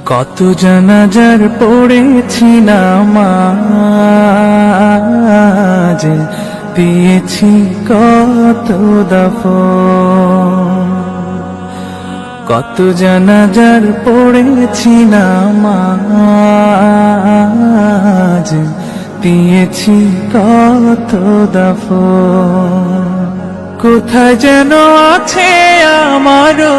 কত জানাজার পড়েছি নামাজ, দিয়েছি কত দাফন। কত জানাজার পড়েছি নামাজ, দিয়েছি কত দাফন। কোথায় যেন আছে আমারও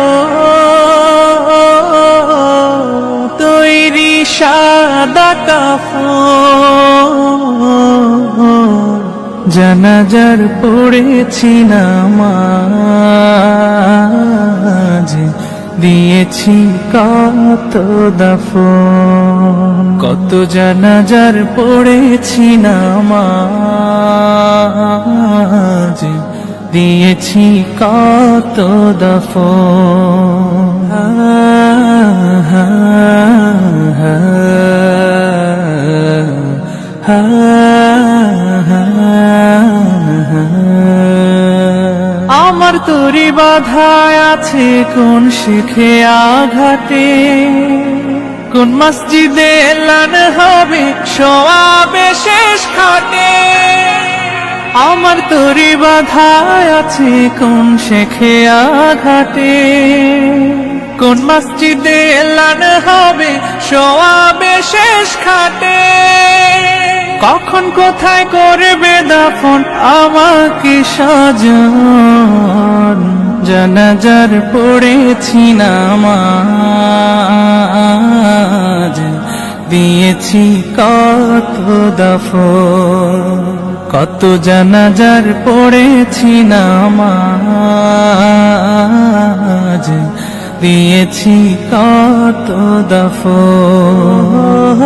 তৈরি সাদা কাফন। জানাজার পড়েছি নামাজ, দিয়েছি কত দাফন। কত জানাজার পড়েছি নামাজ, দিয়েছি কত দাফন। আমার তরি বাধায় আছে কোন শিখে আঘাতে, কোন মসজিদে এলান হবে সওয়াবে শেষ খাটে। আমার তরি বাধায় আছে কোন শেখে আঘাতে, কোন মসজিদে এলান হবে সওয়াবে শেষ খাটে। কখন কোথায় করবে দাফন আমাকে সাজন। জানাজার পড়েছি নামাজ, দিয়েছি কত দাফন। কত জানাজার পড়েছি নামাজ, দিয়েছি কত দাফন।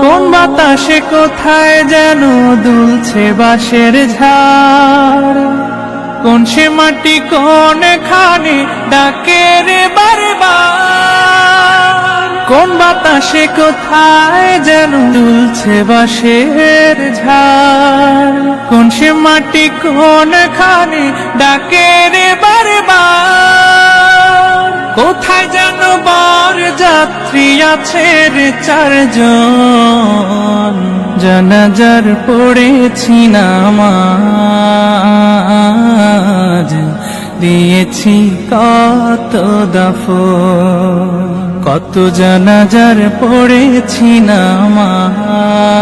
কোন বাতাসে কোথায় যেন দুলছে বাঁশের ঝাড়, কোন সে মাটি কোন খানে ডাকে রে বারবার। কোন বাতাসে কোথায় যেন দুলছে বাঁশের ঝাড়, কোন সে মাটি কোন খানে ডাকে রে বারবার। কোথায় যেন বর যাত্রী আছে রে চারজন। জানাজার পড়েছি নামাজ, দিয়েছি কত দাফন। কত জানাজার পড়েছি নামাজ।